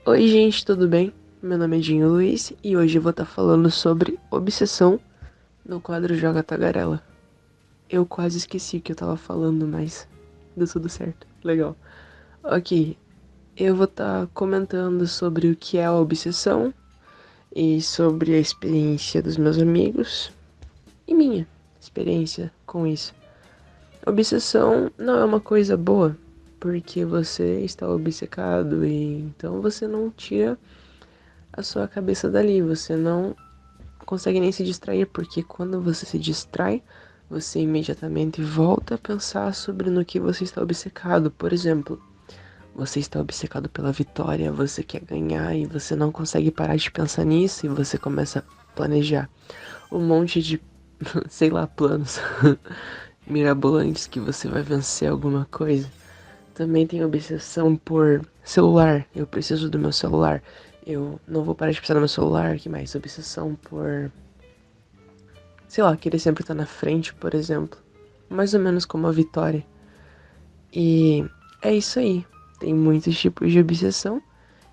Oi, gente, tudo bem? Meu nome é Dinho Luiz e hoje eu vou estar falando sobre obsessão no quadro Joga Tagarela. Eu quase esqueci o que eu tava falando, mas deu tudo certo. Legal. Ok, eu vou estar comentando sobre o que é a obsessão e sobre a experiência dos meus amigos e minha experiência com isso. Obsessão não é uma coisa boa, porque você está obcecado e então você não tira a sua cabeça dali, você não consegue nem se distrair, porque quando você se distrai, você imediatamente volta a pensar sobre no que você está obcecado. Por exemplo, você está obcecado pela vitória, você quer ganhar e você não consegue parar de pensar nisso e você começa a planejar um monte de, sei lá, planos mirabolantes que você vai vencer alguma coisa. Também tenho obsessão por celular. Eu preciso do meu celular. Eu não vou parar de pensar no meu celular. Que mais? Obsessão por, sei lá, querer sempre estar na frente, por exemplo. Mais ou menos como a Vitória. E é isso aí. Tem muitos tipos de obsessão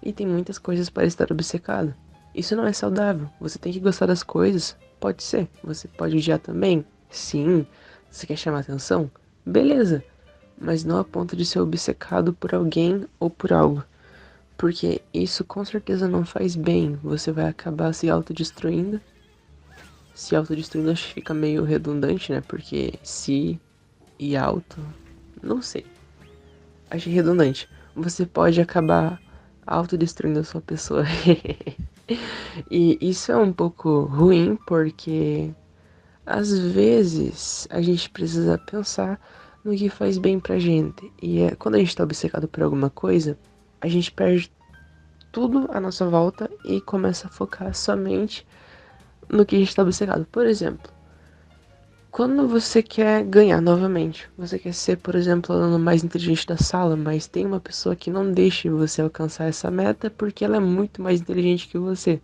e tem muitas coisas para estar obcecado. Isso não é saudável. Você tem que gostar das coisas. Pode ser. Você pode odiar também. Sim. Você quer chamar atenção? Beleza. Mas não a ponto de ser obcecado por alguém ou por algo. Porque isso com certeza não faz bem. Você vai acabar se autodestruindo. Se autodestruindo acho que fica meio redundante, né? Porque se e auto, não sei. Achei redundante. Você pode acabar autodestruindo a sua pessoa. E isso é um pouco ruim porque às vezes a gente precisa pensar no que faz bem pra gente. E quando a gente tá obcecado por alguma coisa, a gente perde tudo à nossa volta e começa a focar somente no que a gente tá obcecado. Por exemplo, quando você quer ganhar novamente, você quer ser, por exemplo, o aluno mais inteligente da sala, mas tem uma pessoa que não deixa você alcançar essa meta porque ela é muito mais inteligente que você.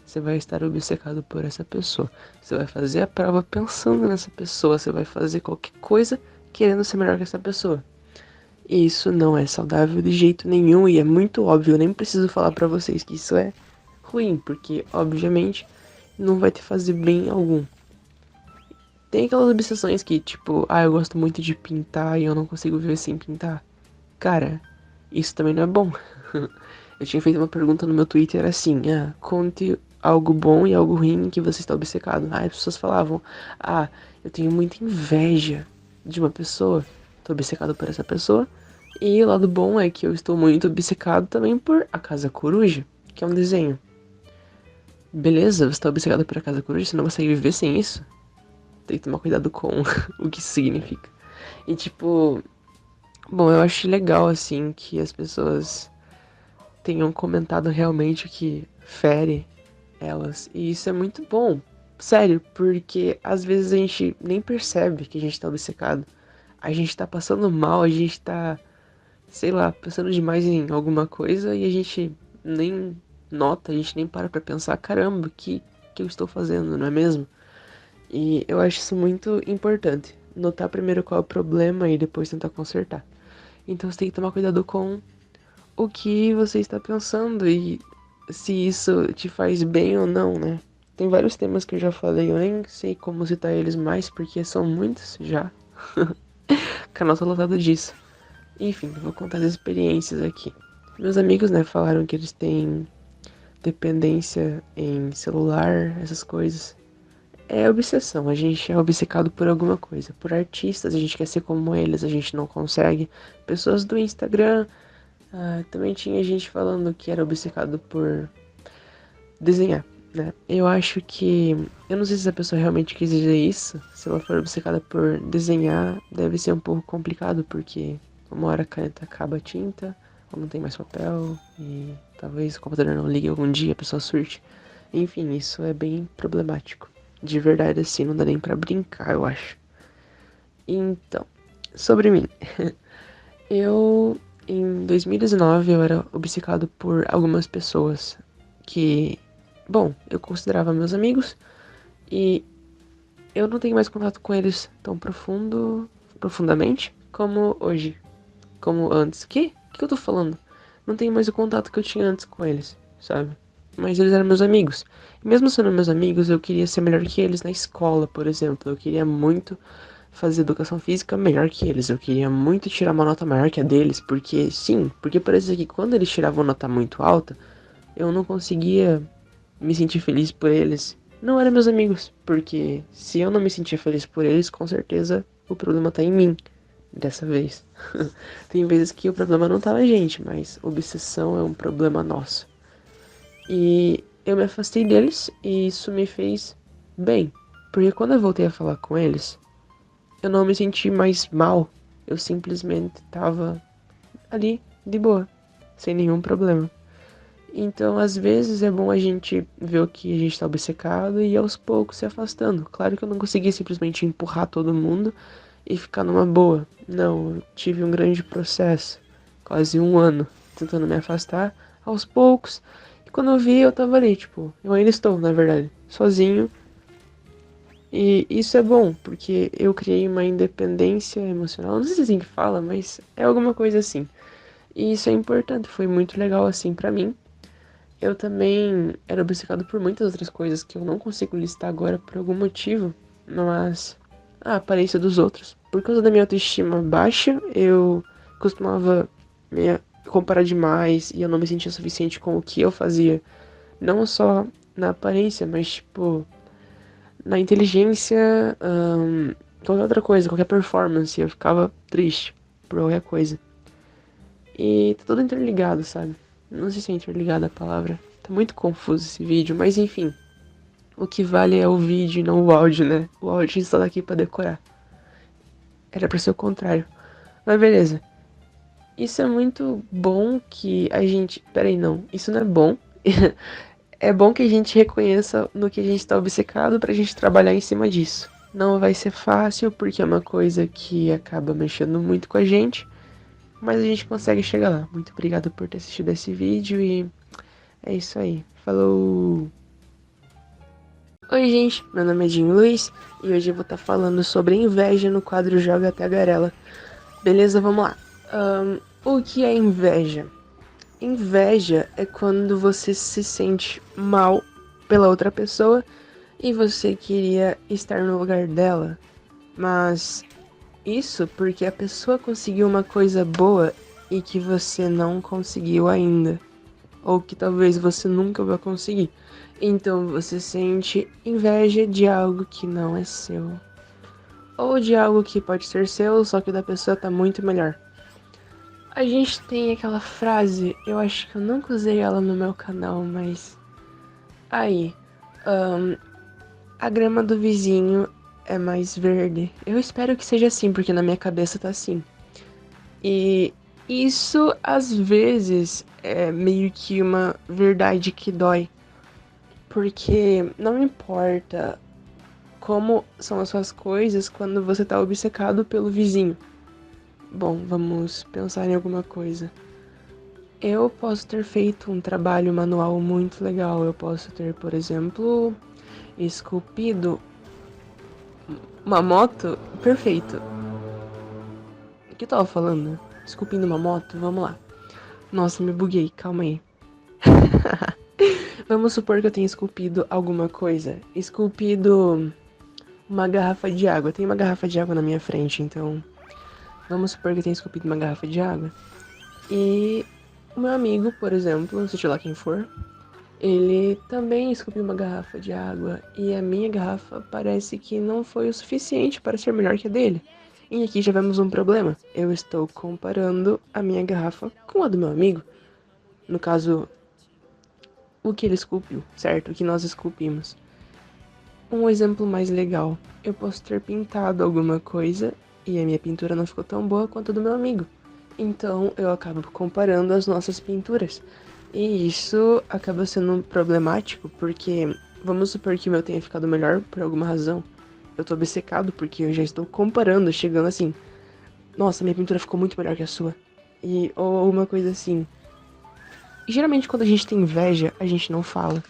Você vai estar obcecado por essa pessoa. Você vai fazer a prova pensando nessa pessoa. Você vai fazer qualquer coisa querendo ser melhor que essa pessoa. E isso não é saudável de jeito nenhum e é muito óbvio. Eu nem preciso falar pra vocês que isso é ruim, porque obviamente não vai te fazer bem algum. Tem aquelas obsessões que, tipo, eu gosto muito de pintar e eu não consigo viver sem pintar. Cara, isso também não é bom. Eu tinha feito uma pergunta no meu Twitter assim, conte algo bom e algo ruim que você está obcecado. As pessoas falavam, eu tenho muita inveja de uma pessoa, tô obcecado por essa pessoa. E o lado bom é que eu estou muito obcecado também por A Casa Coruja, que é um desenho. Beleza, você tá obcecado por A Casa Coruja, você não consegue viver sem isso? Tem que tomar cuidado com o que isso significa. E tipo, bom, eu acho legal assim que as pessoas tenham comentado realmente o que fere elas. E isso é muito bom. Sério, porque às vezes a gente nem percebe que a gente tá obcecado. A gente tá passando mal, a gente tá, sei lá, pensando demais em alguma coisa e a gente nem nota, a gente nem para pra pensar, caramba, que eu estou fazendo, não é mesmo? E eu acho isso muito importante. Notar primeiro qual é o problema e depois tentar consertar. Então você tem que tomar cuidado com o que você está pensando e se isso te faz bem ou não, né? Tem vários temas que eu já falei, eu nem sei como citar eles mais porque são muitos já. Canal tá lotado disso. Enfim, vou contar as experiências aqui. Meus amigos, né, falaram que eles têm dependência em celular, essas coisas. É obsessão, a gente é obcecado por alguma coisa. Por artistas, a gente quer ser como eles, a gente não consegue. Pessoas do Instagram, também tinha gente falando que era obcecado por desenhar, né? Eu acho que. Eu não sei se essa pessoa realmente quis dizer isso. Se ela for obcecada por desenhar, deve ser um pouco complicado, porque uma hora a caneta acaba a tinta, ou não tem mais papel, e talvez o computador não ligue algum dia, a pessoa surte. Enfim, isso é bem problemático. De verdade, assim, não dá nem pra brincar, eu acho. Então, sobre mim. Eu, em 2019, eu era obcecado por algumas pessoas que, bom, eu considerava meus amigos e eu não tenho mais contato com eles tão profundamente como hoje, como antes. Que? O que eu tô falando? não tenho mais o contato que eu tinha antes com eles, sabe? Mas eles eram meus amigos. E mesmo sendo meus amigos, eu queria ser melhor que eles na escola, por exemplo. Eu queria muito fazer educação física melhor que eles. Eu queria muito tirar uma nota maior que a deles, porque sim, porque parece que quando eles tiravam nota muito alta, eu não conseguia me sentir feliz por eles. Não eram meus amigos, porque se eu não me sentia feliz por eles, com certeza o problema tá em mim dessa vez. Tem vezes que o problema não tá na gente, mas obsessão é um problema nosso. E eu me afastei deles e isso me fez bem, porque quando eu voltei a falar com eles, eu não me senti mais mal. Eu simplesmente tava ali de boa, sem nenhum problema. Então, às vezes é bom a gente ver o que a gente tá obcecado e aos poucos se afastando. Claro que eu não consegui simplesmente empurrar todo mundo e ficar numa boa. Não, eu tive um grande processo, quase um ano, tentando me afastar aos poucos. E quando eu vi, eu tava ali, tipo, eu ainda estou, na verdade, sozinho. E isso é bom, porque eu criei uma independência emocional. Não sei se é assim que fala, mas é alguma coisa assim. E isso é importante, foi muito legal assim pra mim. Eu também era obcecado por muitas outras coisas que eu não consigo listar agora por algum motivo, mas a aparência dos outros. Por causa da minha autoestima baixa, eu costumava me comparar demais e eu não me sentia suficiente com o que eu fazia. Não só na aparência, mas tipo, na inteligência, qualquer outra coisa, qualquer performance, eu ficava triste por qualquer coisa. E tá tudo interligado, sabe? Não sei se é interligada a palavra. Tá muito confuso esse vídeo, mas enfim. O que vale é o vídeo e não o áudio, né? O áudio a gente só tá aqui pra decorar. Era pra ser o contrário. Mas beleza. Isso é muito bom que a gente. Pera aí, não. Isso não é bom. É bom que a gente reconheça no que a gente tá obcecado pra gente trabalhar em cima disso. Não vai ser fácil, porque é uma coisa que acaba mexendo muito com a gente. Mas a gente consegue chegar lá. Muito obrigado por ter assistido esse vídeo e é isso aí. Falou! Oi, gente. Meu nome é Dinho Luiz e hoje eu vou estar falando sobre inveja no quadro Joga Tagarela. Beleza? Vamos lá. O que é inveja? Inveja é quando você se sente mal pela outra pessoa e você queria estar no lugar dela. Mas isso porque a pessoa conseguiu uma coisa boa e que você não conseguiu ainda. Ou que talvez você nunca vai conseguir. Então você sente inveja de algo que não é seu. Ou de algo que pode ser seu, só que da pessoa tá muito melhor. A gente tem aquela frase, eu acho que eu nunca usei ela no meu canal, mas. Aí. A grama do vizinho é mais verde. Eu espero que seja assim, porque na minha cabeça tá assim. E isso às vezes é meio que uma verdade que dói. Porque não importa como são as suas coisas quando você tá obcecado pelo vizinho. Bom, vamos pensar em alguma coisa. Eu posso ter feito um trabalho manual muito legal. Eu posso ter, por exemplo, esculpido uma moto. Perfeito. O que eu tava falando? Esculpindo uma moto? Vamos lá. Nossa, me buguei. Calma aí. Vamos supor que eu tenha esculpido alguma coisa. Esculpido uma garrafa de água. Tem uma garrafa de água na minha frente, então vamos supor que eu tenha esculpido uma garrafa de água. E o meu amigo, por exemplo, seja lá quem for, ele também esculpiu uma garrafa de água. E a minha garrafa parece que não foi o suficiente para ser melhor que a dele. E aqui já vemos um problema. Eu estou comparando a minha garrafa com a do meu amigo. No caso, o que ele esculpiu, certo? O que nós esculpimos. Um exemplo mais legal. Eu posso ter pintado alguma coisa e a minha pintura não ficou tão boa quanto a do meu amigo. Então eu acabo comparando as nossas pinturas. E isso acaba sendo problemático porque vamos supor que o meu tenha ficado melhor por alguma razão. Eu tô obcecado porque eu já estou comparando, chegando assim. Nossa, minha pintura ficou muito melhor que a sua. E ou alguma coisa assim. E geralmente quando a gente tem inveja, a gente não fala.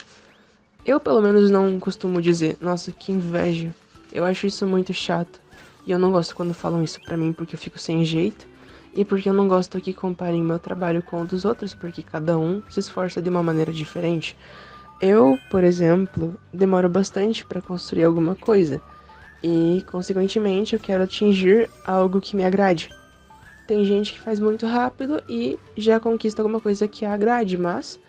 Eu pelo menos não costumo dizer, nossa, que inveja. Eu acho isso muito chato. E eu não gosto quando falam isso pra mim porque eu fico sem jeito. E porque eu não gosto que comparem meu trabalho com o dos outros, porque cada um se esforça de uma maneira diferente. Eu, por exemplo, demoro bastante para construir alguma coisa e, consequentemente, eu quero atingir algo que me agrade. Tem gente que faz muito rápido e já conquista alguma coisa que a agrade, mas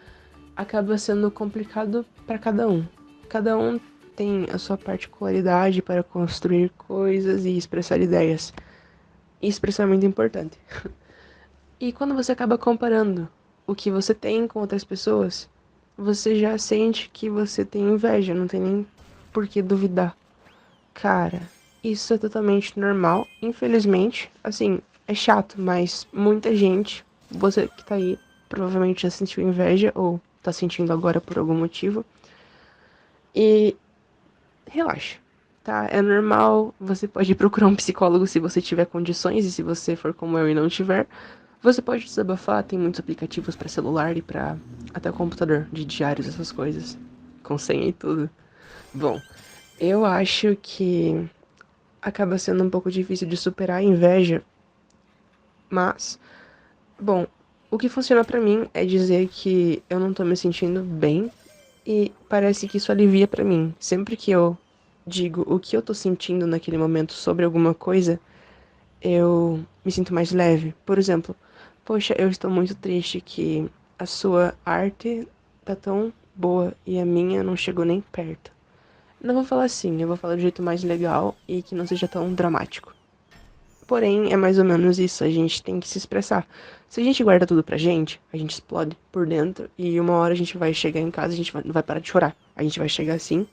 acaba sendo complicado para cada um. Cada um tem a sua particularidade para construir coisas e expressar ideias. Isso é muito importante. E quando você acaba comparando o que você tem com outras pessoas, você já sente que você tem inveja, não tem nem por que duvidar. Cara, isso é totalmente normal. Infelizmente, assim, é chato, mas muita gente, você que tá aí, provavelmente já sentiu inveja ou tá sentindo agora por algum motivo. E relaxa, tá? É normal. Você pode procurar um psicólogo se você tiver condições e se você for como eu e não tiver. Você pode desabafar, tem muitos aplicativos para celular e para até computador, de diários, essas coisas, com senha e tudo. Bom, eu acho que acaba sendo um pouco difícil de superar a inveja, mas, bom, o que funciona pra mim é dizer que eu não tô me sentindo bem e parece que isso alivia pra mim. Sempre que eu digo o que eu tô sentindo naquele momento sobre alguma coisa, eu me sinto mais leve. Por exemplo, poxa, eu estou muito triste que a sua arte tá tão boa e a minha não chegou nem perto. Não vou falar assim, eu vou falar de um jeito mais legal e que não seja tão dramático. Porém, é mais ou menos isso, a gente tem que se expressar. Se a gente guarda tudo pra gente, a gente explode por dentro e uma hora a gente vai chegar em casa, a gente não vai parar de chorar. A gente vai chegar assim,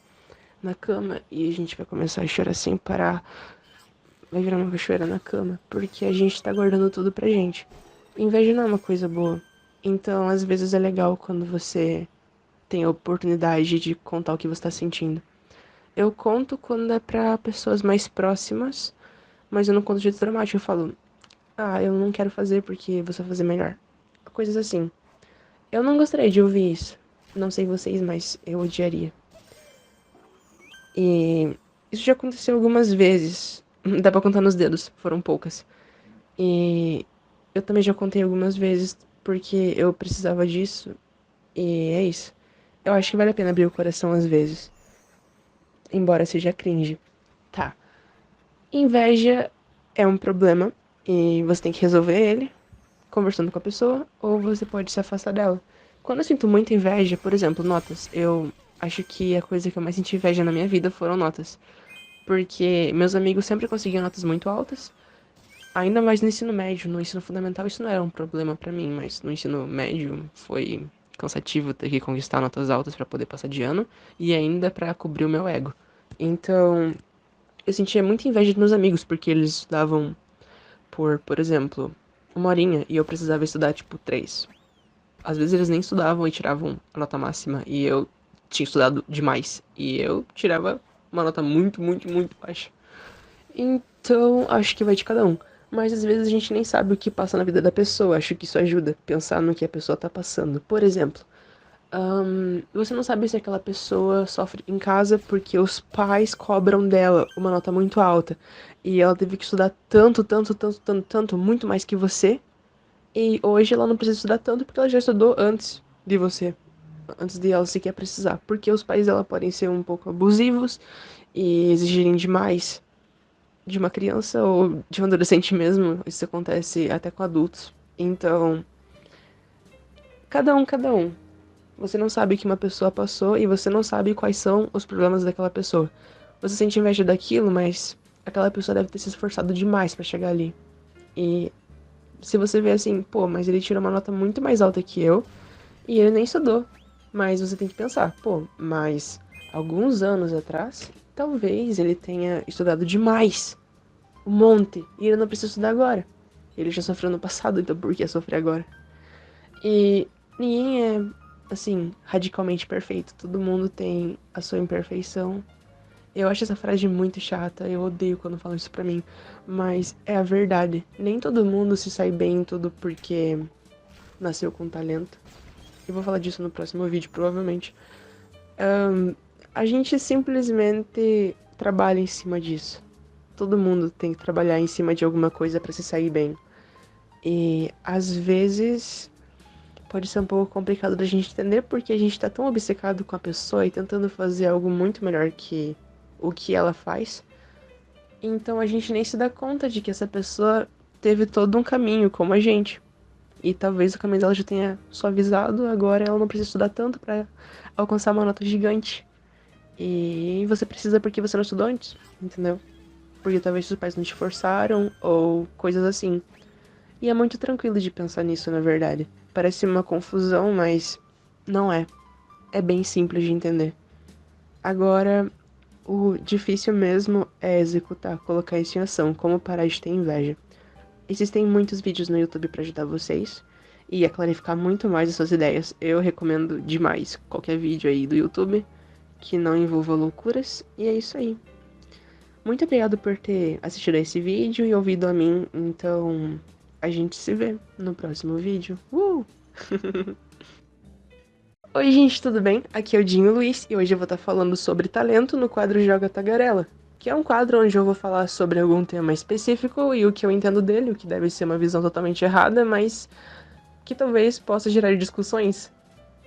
na cama, e a gente vai começar a chorar sem parar. Vai virar uma cachoeira na cama, porque a gente tá guardando tudo pra gente. Inveja não é uma coisa boa. Então, às vezes é legal quando você tem a oportunidade de contar o que você tá sentindo. Eu conto quando é pra pessoas mais próximas, mas eu não conto de jeito dramático. Eu falo, eu não quero fazer porque você vai fazer melhor. Coisas assim. Eu não gostaria de ouvir isso. Não sei vocês, mas eu odiaria. E isso já aconteceu algumas vezes. Dá pra contar nos dedos, foram poucas. E eu também já contei algumas vezes porque eu precisava disso. E é isso. Eu acho que vale a pena abrir o coração às vezes. Embora seja cringe. Tá. Inveja é um problema e você tem que resolver ele conversando com a pessoa ou você pode se afastar dela. Quando eu sinto muita inveja, por exemplo, notas, eu acho que a coisa que eu mais senti inveja na minha vida foram notas. Porque meus amigos sempre conseguiam notas muito altas, ainda mais no ensino médio. No ensino fundamental isso não era um problema pra mim, mas no ensino médio foi cansativo ter que conquistar notas altas pra poder passar de ano e ainda pra cobrir o meu ego. Então, eu sentia muita inveja dos meus amigos, porque eles estudavam por exemplo, uma horinha e eu precisava estudar tipo três. Às vezes eles nem estudavam e tiravam a nota máxima e eu tinha estudado demais e eu tirava uma nota muito, muito, muito baixa. Então, acho que vai de cada um. Mas às vezes a gente nem sabe o que passa na vida da pessoa. Acho que isso ajuda, pensar no que a pessoa tá passando. Por exemplo, você não sabe se aquela pessoa sofre em casa porque os pais cobram dela uma nota muito alta. E ela teve que estudar tanto, tanto, tanto, tanto, tanto, muito mais que você. E hoje ela não precisa estudar tanto porque ela já estudou antes de você. Antes de ela sequer precisar. Porque os pais dela podem ser um pouco abusivos e exigirem demais de uma criança ou de um adolescente mesmo. Isso acontece até com adultos. Então, cada um, cada um. Você não sabe o que uma pessoa passou e você não sabe quais são os problemas daquela pessoa. Você sente inveja daquilo, mas aquela pessoa deve ter se esforçado demais pra chegar ali. E se você vê assim, pô, mas ele tirou uma nota muito mais alta que eu e ele nem estudou. Mas você tem que pensar, pô, mas alguns anos atrás, talvez ele tenha estudado demais. Um monte. E ele não precisa estudar agora. Ele já sofreu no passado, então por que sofrer agora? E ninguém é, assim, radicalmente perfeito. Todo mundo tem a sua imperfeição. Eu acho essa frase muito chata, eu odeio quando falam isso pra mim. Mas é a verdade. Nem todo mundo se sai bem em tudo porque nasceu com talento. Eu vou falar disso no próximo vídeo, provavelmente. A gente simplesmente trabalha em cima disso. Todo mundo tem que trabalhar em cima de alguma coisa pra se sair bem. E às vezes pode ser um pouco complicado da gente entender porque a gente tá tão obcecado com a pessoa e tentando fazer algo muito melhor que o que ela faz. Então a gente nem se dá conta de que essa pessoa teve todo um caminho como a gente. E talvez o caminho dela já tenha suavizado, agora ela não precisa estudar tanto pra alcançar uma nota gigante. E você precisa porque você não estudou antes, entendeu? Porque talvez seus pais não te forçaram ou coisas assim. E é muito tranquilo de pensar nisso, na verdade. Parece uma confusão, mas não é. É bem simples de entender. Agora, o difícil mesmo é executar, colocar isso em ação, como parar de ter inveja. Existem muitos vídeos no YouTube para ajudar vocês e a clarificar muito mais as suas ideias. Eu recomendo demais qualquer vídeo aí do YouTube que não envolva loucuras, e é isso aí. Muito obrigado por ter assistido a esse vídeo e ouvido a mim, então a gente se vê no próximo vídeo. Oi gente, tudo bem? Aqui é o Dinho Luiz e hoje eu vou estar falando sobre talento no quadro Joga Tagarela, que é um quadro onde eu vou falar sobre algum tema específico e o que eu entendo dele, o que deve ser uma visão totalmente errada, mas que talvez possa gerar discussões.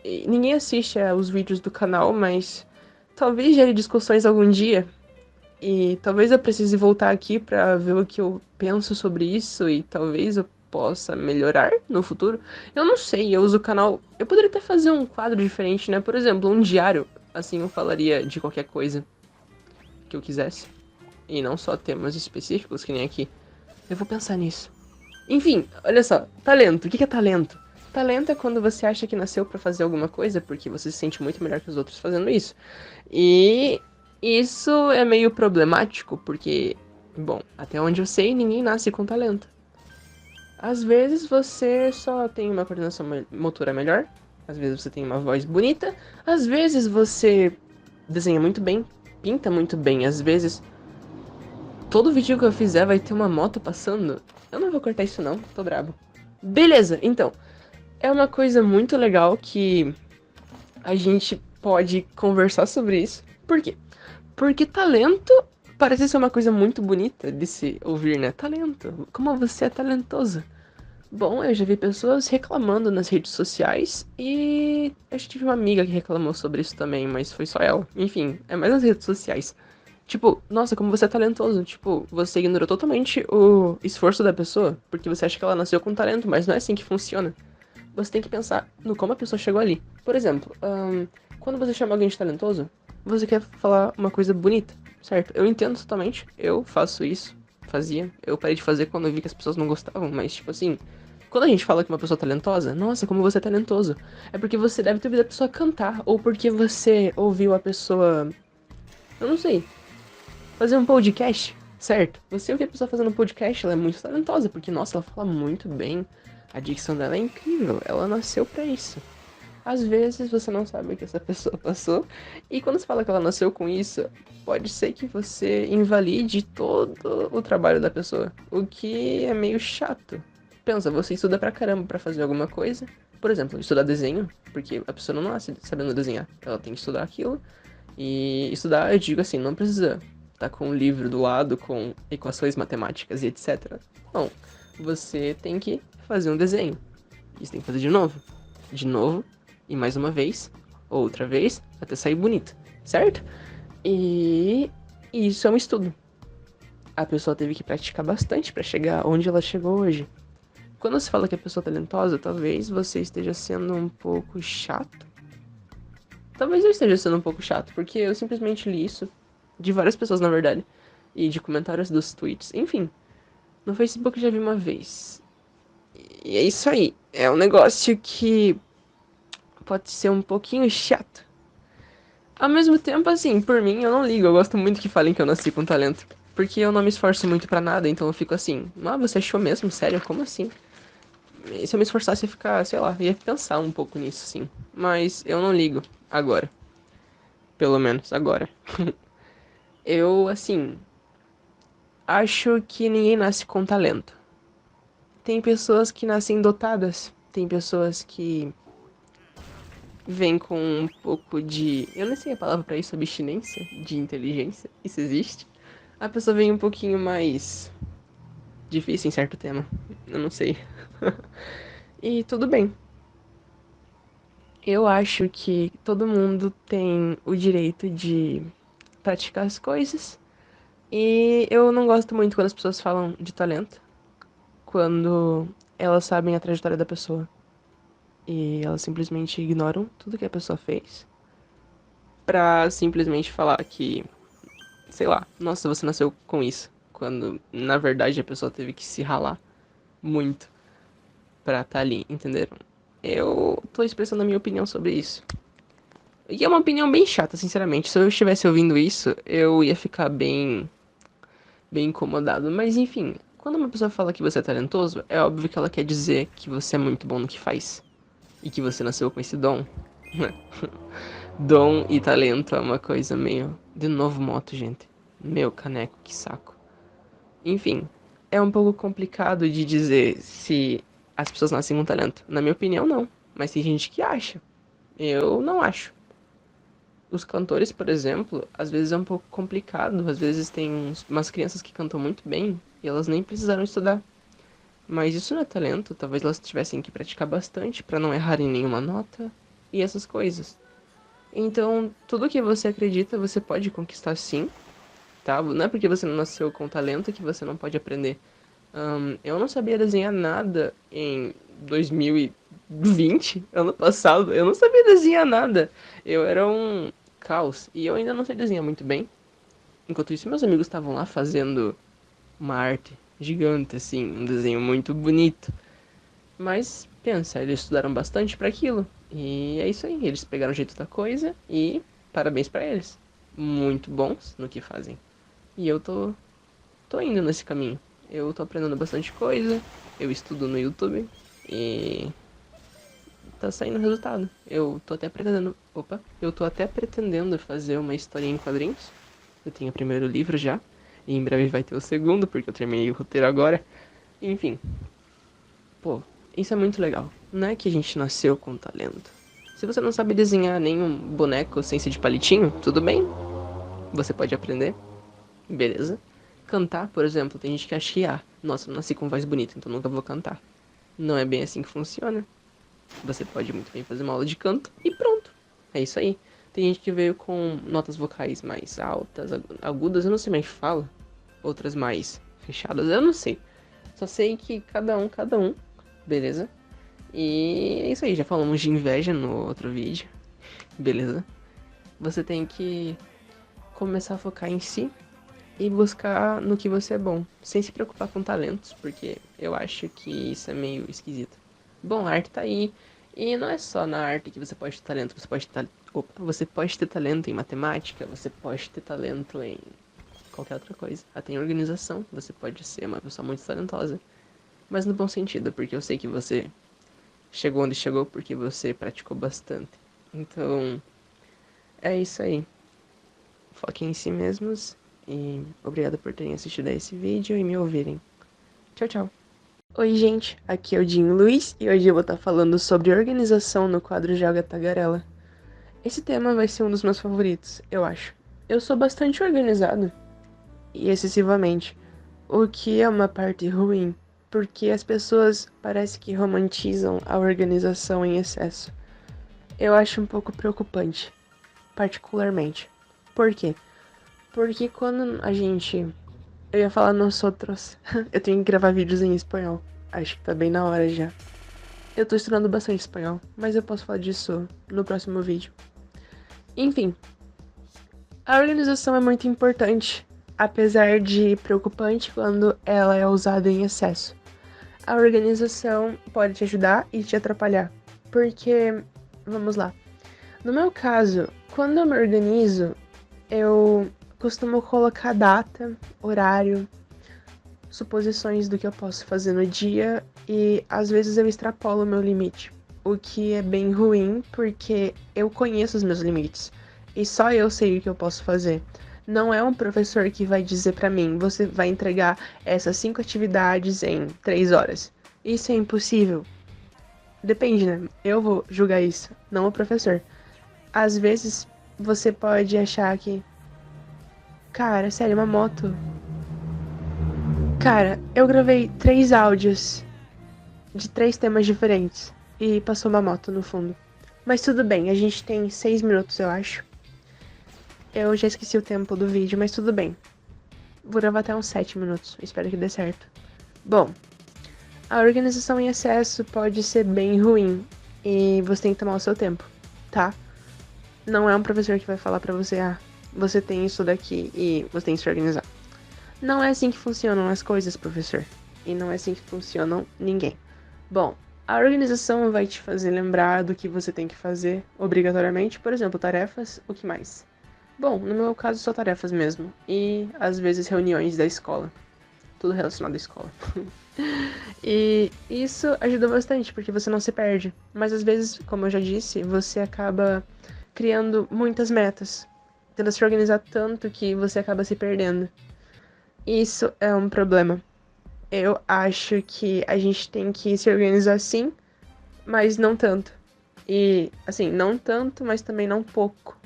E ninguém assiste os vídeos do canal, mas talvez gere discussões algum dia. E talvez eu precise voltar aqui pra ver o que eu penso sobre isso e talvez eu possa melhorar no futuro. Eu não sei, eu uso o canal. Eu poderia até fazer um quadro diferente, né? Por exemplo, um diário. Assim eu falaria de qualquer coisa que eu quisesse. E não só temas específicos, que nem aqui. Eu vou pensar nisso. Enfim, olha só, talento. O que é talento? Talento é quando você acha que nasceu pra fazer alguma coisa porque você se sente muito melhor que os outros fazendo isso. E isso é meio problemático porque, bom, até onde eu sei, ninguém nasce com talento. Às vezes você só tem uma coordenação motora melhor, às vezes você tem uma voz bonita, às vezes você desenha muito bem, pinta muito bem, às vezes todo vídeo que eu fizer vai ter uma moto passando. Eu não vou cortar isso não, tô brabo. Beleza, então, é uma coisa muito legal que a gente pode conversar sobre isso. Por quê? Porque talento parece ser uma coisa muito bonita de se ouvir, né? Talento. Como você é talentoso. Bom, eu já vi pessoas reclamando nas redes sociais e eu já tive uma amiga que reclamou sobre isso também, mas foi só ela. Enfim, é mais nas redes sociais. Tipo, nossa, como você é talentoso. Tipo, você ignorou totalmente o esforço da pessoa, porque você acha que ela nasceu com talento, mas não é assim que funciona. Você tem que pensar no como a pessoa chegou ali. Por exemplo, quando você chama alguém de talentoso, você quer falar uma coisa bonita, certo? Eu entendo totalmente, eu faço isso, fazia. Eu parei de fazer quando eu vi que as pessoas não gostavam, mas tipo assim, quando a gente fala que uma pessoa é talentosa, nossa, como você é talentoso. É porque você deve ter ouvido a pessoa cantar, ou porque você ouviu a pessoa, eu não sei, fazer um podcast, certo? Você ouviu a pessoa fazendo um podcast, ela é muito talentosa, porque nossa, ela fala muito bem. A dicção dela é incrível, ela nasceu pra isso. Às vezes você não sabe o que essa pessoa passou, e quando você fala que ela nasceu com isso, pode ser que você invalide todo o trabalho da pessoa, o que é meio chato. Pensa, você estuda pra caramba pra fazer alguma coisa, por exemplo, estudar desenho, porque a pessoa não nasce sabendo desenhar, ela tem que estudar aquilo, e estudar, eu digo assim, não precisa estar com um livro do lado com equações matemáticas e etc. Não, você tem que fazer um desenho, e você tem que fazer de novo, e mais uma vez, outra vez, até sair bonito, certo? E isso é um estudo. A pessoa teve que praticar bastante para chegar onde ela chegou hoje. Quando você fala que a pessoa é talentosa, talvez você esteja sendo um pouco chato. Talvez eu esteja sendo um pouco chato, porque eu simplesmente li isso de várias pessoas, na verdade, e de comentários dos tweets. Enfim, no Facebook eu já vi uma vez. E é isso aí. É um negócio que pode ser um pouquinho chato. Ao mesmo tempo, assim, por mim, eu não ligo. Eu gosto muito que falem que eu nasci com talento. Porque eu não me esforço muito pra nada, então eu fico assim, ah, você achou mesmo? Sério? Como assim? E se eu me esforçasse, eu ia ficar, sei lá, ia pensar um pouco nisso, sim. Mas eu não ligo. Agora. Pelo menos, agora. Eu, assim, acho que ninguém nasce com talento. Tem pessoas que nascem dotadas. Tem pessoas que vêm com um pouco de. Eu não sei a palavra pra isso, abstinência de inteligência. Isso existe. A pessoa vem um pouquinho mais difícil em certo tema. Eu não sei. E tudo bem. Eu acho que todo mundo tem o direito de praticar as coisas. E eu não gosto muito quando as pessoas falam de talento, quando elas sabem a trajetória da pessoa e elas simplesmente ignoram tudo que a pessoa fez pra simplesmente falar que, sei lá, nossa, você nasceu com isso, quando na verdade a pessoa teve que se ralar muito pra estar ali, entenderam? Eu tô expressando a minha opinião sobre isso. E é uma opinião bem chata, sinceramente. Se eu estivesse ouvindo isso, eu ia ficar bem incomodado. Mas enfim, quando uma pessoa fala que você é talentoso, é óbvio que ela quer dizer que você é muito bom no que faz. E que você nasceu com esse dom. Dom e talento é uma coisa meio. De novo, moto, gente. Meu caneco, que saco. Enfim, é um pouco complicado de dizer se as pessoas nascem com talento. Na minha opinião, não. Mas tem gente que acha. Eu não acho. Os cantores, por exemplo, às vezes é um pouco complicado. Às vezes tem umas crianças que cantam muito bem e elas nem precisaram estudar. Mas isso não é talento. Talvez elas tivessem que praticar bastante para não errarem nenhuma nota e essas coisas. Então, tudo que você acredita, você pode conquistar sim, tá? Não é porque você não nasceu com talento que você não pode aprender. Eu não sabia desenhar nada em 2020, ano passado. Eu não sabia desenhar nada. Eu era um caos. E eu ainda não sei desenhar muito bem. Enquanto isso, meus amigos estavam lá fazendo uma arte gigante, assim, um desenho muito bonito. Mas, pensa, eles estudaram bastante para aquilo. E é isso aí, eles pegaram o jeito da coisa e parabéns para eles. Muito bons no que fazem. E eu tô indo nesse caminho. Eu tô aprendendo bastante coisa, eu estudo no YouTube e tá saindo resultado. Eu tô até pretendendo fazer uma historinha em quadrinhos. Eu tenho o primeiro livro já, e em breve vai ter o segundo, porque eu terminei o roteiro agora. Enfim, pô, isso é muito legal. Não é que a gente nasceu com talento. Se você não sabe desenhar nenhum boneco sem ser de palitinho, tudo bem. Você pode aprender. Beleza. Cantar, por exemplo, tem gente que acha que, nossa, eu nasci com voz bonita, então nunca vou cantar. Não é bem assim que funciona. Você pode muito bem fazer uma aula de canto e pronto. É isso aí. Tem gente que veio com notas vocais mais altas, agudas, eu não sei mais fala. Outras mais fechadas, eu não sei. Só sei que cada um, beleza? E é isso aí, já falamos de inveja no outro vídeo, beleza? Você tem que começar a focar em si e buscar no que você é bom, sem se preocupar com talentos, porque eu acho que isso é meio esquisito. Bom, a arte tá aí, e não é só na arte que você pode ter talento, você pode ter talento em matemática, você pode ter talento em qualquer outra coisa. Até em organização, você pode ser uma pessoa muito talentosa, mas no bom sentido, porque eu sei que você chegou onde chegou porque você praticou bastante. Então, é isso aí. Foquem em si mesmos e obrigado por terem assistido a esse vídeo e me ouvirem. Tchau, tchau. Oi, gente. Aqui é o Dinho Luiz e hoje eu vou estar falando sobre organização no quadro Joga Tagarela. Esse tema vai ser um dos meus favoritos, eu acho. Eu sou bastante organizado e excessivamente, o que é uma parte ruim, porque as pessoas parece que romantizam a organização em excesso. Eu acho um pouco preocupante, particularmente. Por quê? Porque quando a gente... Eu ia falar nosotros. Eu tenho que gravar vídeos em espanhol. Acho que tá bem na hora já. Eu tô estudando bastante espanhol, mas eu posso falar disso no próximo vídeo. Enfim, a organização é muito importante, apesar de preocupante quando ela é usada em excesso. A organização pode te ajudar e te atrapalhar, porque, vamos lá, no meu caso, quando eu me organizo, eu costumo colocar data, horário, suposições do que eu posso fazer no dia e às vezes eu extrapolo o meu limite, o que é bem ruim porque eu conheço os meus limites e só eu sei o que eu posso fazer. Não é um professor que vai dizer pra mim, você vai entregar essas 5 atividades em 3 horas. Isso é impossível. Depende, né? Eu vou julgar isso, não o professor. Às vezes você pode achar que, cara, sério, uma moto. Cara, eu gravei 3 áudios de 3 temas diferentes e passou uma moto no fundo. Mas tudo bem, a gente tem 6 minutos, eu acho. Eu já esqueci o tempo do vídeo, mas tudo bem. Vou gravar até uns 7 minutos, espero que dê certo. Bom, a organização em excesso pode ser bem ruim e você tem que tomar o seu tempo, tá? Não é um professor que vai falar pra você, você tem isso daqui e você tem que se organizar. Não é assim que funcionam as coisas, professor. E não é assim que funcionam ninguém. Bom, a organização vai te fazer lembrar do que você tem que fazer obrigatoriamente. Por exemplo, tarefas, o que mais? Bom, no meu caso, só tarefas mesmo. E, às vezes, reuniões da escola. Tudo relacionado à escola. E isso ajuda bastante, porque você não se perde. Mas, às vezes, como eu já disse, você acaba criando muitas metas. Tendo se organizar tanto que você acaba se perdendo. Isso é um problema. Eu acho que a gente tem que se organizar sim, mas não tanto. E, assim, não tanto, mas também não pouco.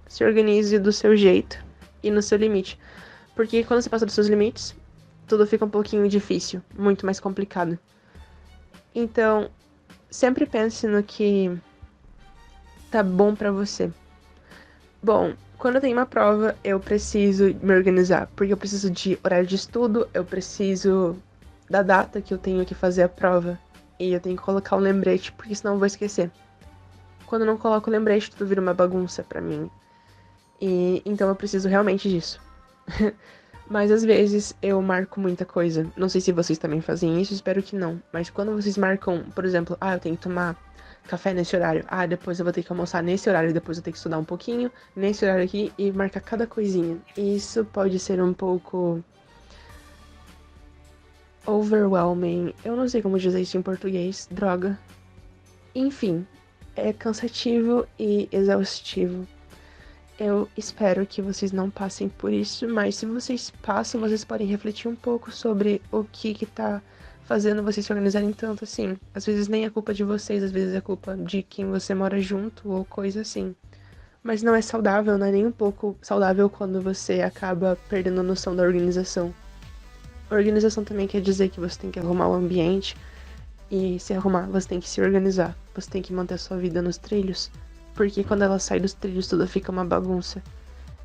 Se organize do seu jeito e no seu limite. Porque quando você passa dos seus limites, tudo fica um pouquinho difícil, muito mais complicado. Então, sempre pense no que tá bom pra você. Bom, quando eu tenho uma prova, eu preciso me organizar, porque eu preciso de horário de estudo, eu preciso da data que eu tenho que fazer a prova. E eu tenho que colocar um lembrete, porque senão eu vou esquecer. Quando eu não coloco o lembrete, tudo vira uma bagunça pra mim. E então eu preciso realmente disso. Mas às vezes eu marco muita coisa. Não sei se vocês também fazem isso, espero que não. Mas quando vocês marcam, por exemplo, eu tenho que tomar café nesse horário. Depois eu vou ter que almoçar nesse horário, depois eu tenho que estudar um pouquinho nesse horário aqui e marcar cada coisinha. E isso pode ser um pouco overwhelming. Eu não sei como dizer isso em português, droga. Enfim, é cansativo e exaustivo. Eu espero que vocês não passem por isso, mas se vocês passam, vocês podem refletir um pouco sobre o que tá fazendo vocês se organizarem tanto assim. Às vezes nem é culpa de vocês, às vezes é culpa de quem você mora junto ou coisa assim. Mas não é saudável, não é nem um pouco saudável quando você acaba perdendo a noção da organização. A organização também quer dizer que você tem que arrumar o ambiente e se arrumar, você tem que se organizar. Você tem que manter a sua vida nos trilhos. Porque quando ela sai dos trilhos, tudo fica uma bagunça.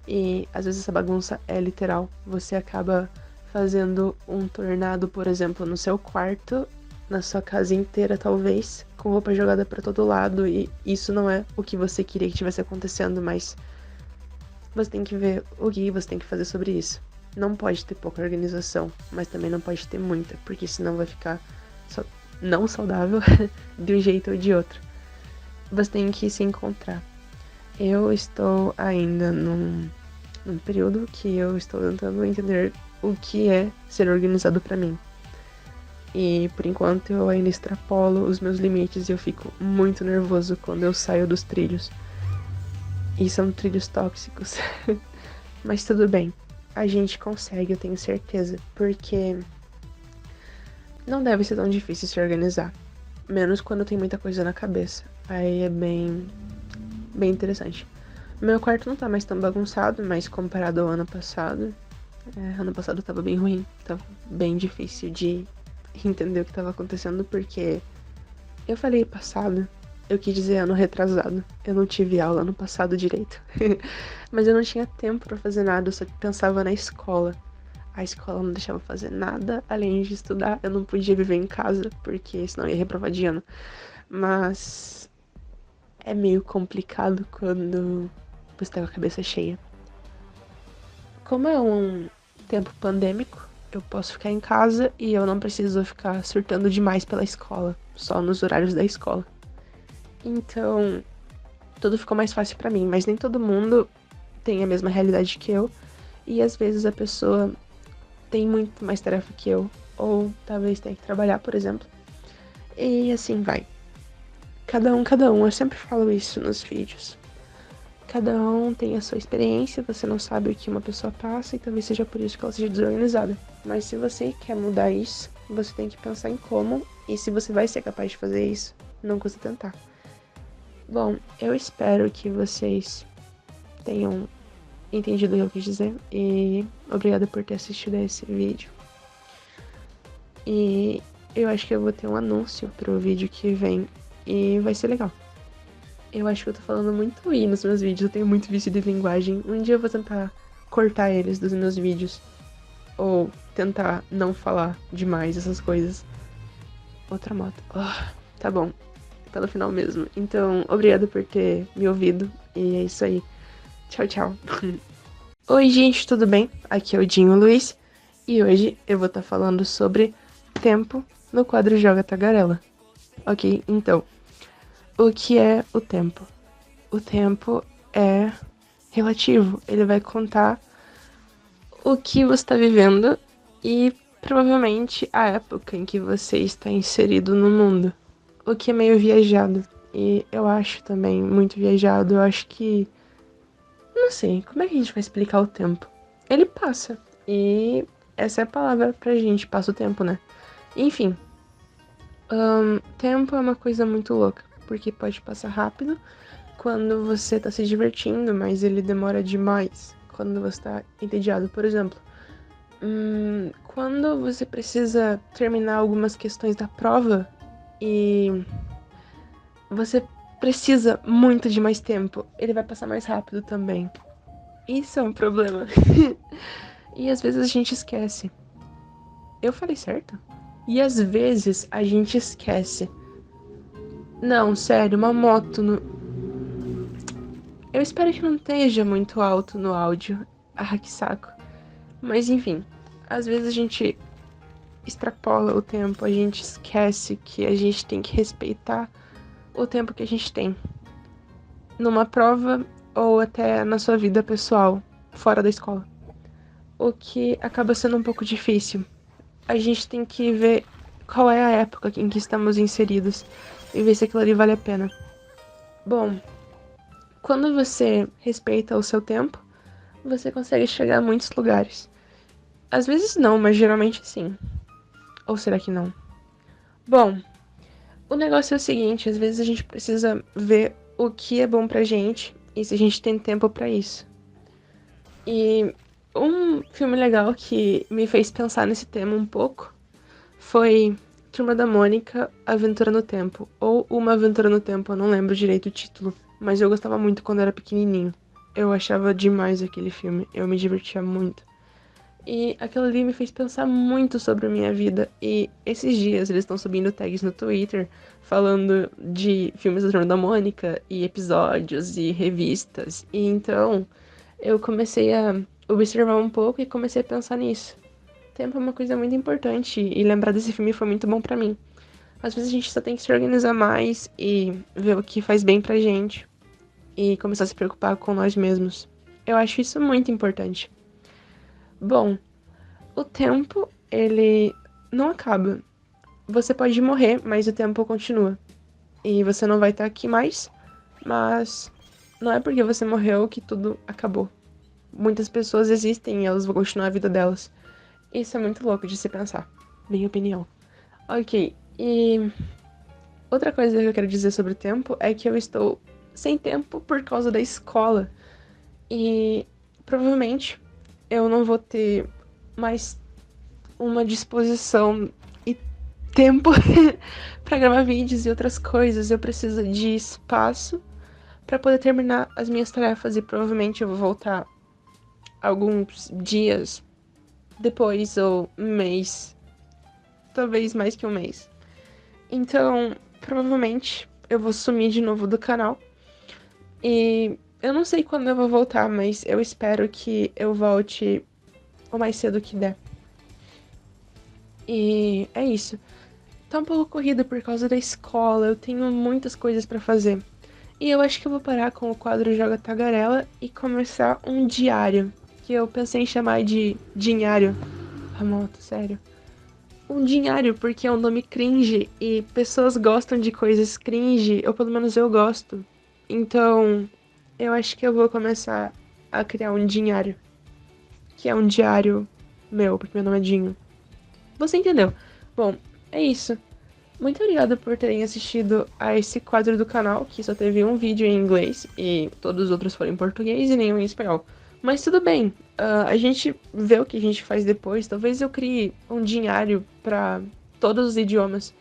E às vezes essa bagunça é literal. Você acaba fazendo um tornado, por exemplo, no seu quarto, na sua casa inteira, talvez, com roupa jogada pra todo lado. E isso não é o que você queria que tivesse acontecendo, mas você tem que ver o que você tem que fazer sobre isso. Não pode ter pouca organização, mas também não pode ter muita, porque senão vai ficar não saudável de um jeito ou de outro. Você tem que se encontrar. Eu estou ainda num período que eu estou tentando entender o que é ser organizado pra mim. E por enquanto eu ainda extrapolo os meus limites e eu fico muito nervoso quando eu saio dos trilhos. E são trilhos tóxicos. Mas tudo bem. A gente consegue, eu tenho certeza. Porque não deve ser tão difícil se organizar. Menos quando tem muita coisa na cabeça. Aí é bem interessante. Meu quarto não tá mais tão bagunçado, mas comparado ao ano passado, ano passado tava bem ruim, tava bem difícil de entender o que tava acontecendo, porque eu falei passado, eu quis dizer ano retrasado, eu não tive aula no passado direito, mas eu não tinha tempo pra fazer nada, eu só pensava na escola. A escola não deixava fazer nada além de estudar, eu não podia viver em casa, porque senão eu ia reprovar de ano. Mas é meio complicado quando você tá com a cabeça cheia. Como é um tempo pandêmico, eu posso ficar em casa e eu não preciso ficar surtando demais pela escola, só nos horários da escola. Então, tudo ficou mais fácil pra mim, mas nem todo mundo tem a mesma realidade que eu, e às vezes a pessoa tem muito mais tarefa que eu, ou talvez tenha que trabalhar, por exemplo, e assim vai. Cada um, eu sempre falo isso nos vídeos. Cada um tem a sua experiência, você não sabe o que uma pessoa passa e talvez seja por isso que ela seja desorganizada. Mas se você quer mudar isso, você tem que pensar em como e se você vai ser capaz de fazer isso, não custa tentar. Bom, eu espero que vocês tenham entendido o que eu quis dizer e obrigada por ter assistido a esse vídeo. E eu acho que eu vou ter um anúncio pro vídeo que vem e vai ser legal. Eu acho que eu tô falando muito i nos meus vídeos, eu tenho muito vício de linguagem. Um dia eu vou tentar cortar eles dos meus vídeos. Ou tentar não falar demais essas coisas. Outra moto. Tá bom. Tá no final mesmo. Então, obrigado por ter me ouvido. E é isso aí. Tchau, tchau. Oi, gente, tudo bem? Aqui é o Dinho Luiz. E hoje eu vou estar falando sobre tempo no quadro Joga Tagarela. Ok, então. O que é o tempo? O tempo é relativo. Ele vai contar o que você está vivendo e provavelmente a época em que você está inserido no mundo. O que é meio viajado. E eu acho também muito viajado. Eu acho que. Não sei, como é que a gente vai explicar o tempo? Ele passa. E essa é a palavra pra gente, passa o tempo, né? Enfim. Tempo é uma coisa muito louca. Porque pode passar rápido quando você tá se divertindo, mas ele demora demais quando você tá entediado. Por exemplo, quando você precisa terminar algumas questões da prova e você precisa muito de mais tempo, ele vai passar mais rápido também. Isso é um problema. E às vezes a gente esquece. Eu falei certo? E às vezes a gente esquece. Não, sério, uma moto no. Eu espero que não esteja muito alto no áudio. Ah, que saco. Mas enfim, às vezes a gente extrapola o tempo, a gente esquece que a gente tem que respeitar o tempo que a gente tem. Numa prova ou até na sua vida pessoal, fora da escola. O que acaba sendo um pouco difícil. A gente tem que ver qual é a época em que estamos inseridos e ver se aquilo ali vale a pena. Bom, quando você respeita o seu tempo, você consegue chegar a muitos lugares. Às vezes não, mas geralmente sim. Ou será que não? Bom, o negócio é o seguinte, às vezes a gente precisa ver o que é bom pra gente e se a gente tem tempo pra isso. E um filme legal que me fez pensar nesse tema um pouco foi Turma da Mônica, Aventura no Tempo. Ou Uma Aventura no Tempo, eu não lembro direito o título. Mas eu gostava muito quando era pequenininho. Eu achava demais aquele filme, eu me divertia muito. E aquilo ali me fez pensar muito sobre a minha vida. E esses dias eles estão subindo tags no Twitter falando de filmes da Turma da Mônica e episódios e revistas. E então eu comecei a observar um pouco e comecei a pensar nisso. Tempo é uma coisa muito importante e lembrar desse filme foi muito bom pra mim. Às vezes a gente só tem que se organizar mais e ver o que faz bem pra gente e começar a se preocupar com nós mesmos. Eu acho isso muito importante. Bom, o tempo, ele não acaba. Você pode morrer, mas o tempo continua. E você não vai estar aqui mais, mas não é porque você morreu que tudo acabou. Muitas pessoas existem e elas vão continuar a vida delas. Isso é muito louco de se pensar, minha opinião. Ok, e outra coisa que eu quero dizer sobre o tempo é que eu estou sem tempo por causa da escola. E provavelmente eu não vou ter mais uma disposição e tempo pra gravar vídeos e outras coisas. Eu preciso de espaço pra poder terminar as minhas tarefas e provavelmente eu vou voltar alguns dias depois ou um mês, talvez mais que um mês. Então, provavelmente eu vou sumir de novo do canal. E eu não sei quando eu vou voltar, mas eu espero que eu volte o mais cedo que der. E é isso. Tá um pouco corrida por causa da escola, eu tenho muitas coisas pra fazer. E eu acho que eu vou parar com o quadro Joga Tagarela e começar um diário, que eu pensei em chamar de Dinhário. A moto, sério. Um dinhário, porque é um nome cringe e pessoas gostam de coisas cringe, ou pelo menos eu gosto. Então, eu acho que eu vou começar a criar um dinhário, que é um diário meu, porque meu nome é Dinho. Você entendeu? Bom, é isso. Muito obrigada por terem assistido a esse quadro do canal, que só teve um vídeo em inglês e todos os outros foram em português e nenhum em espanhol. Mas tudo bem, a gente vê o que a gente faz depois. Talvez eu crie um diário pra todos os idiomas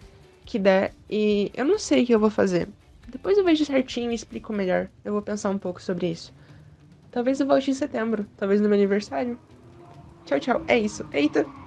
que der. E eu não sei o que eu vou fazer. Depois eu vejo certinho e explico melhor. Eu vou pensar um pouco sobre isso. Talvez eu volte em setembro, talvez no meu aniversário. Tchau, tchau. É isso. Eita!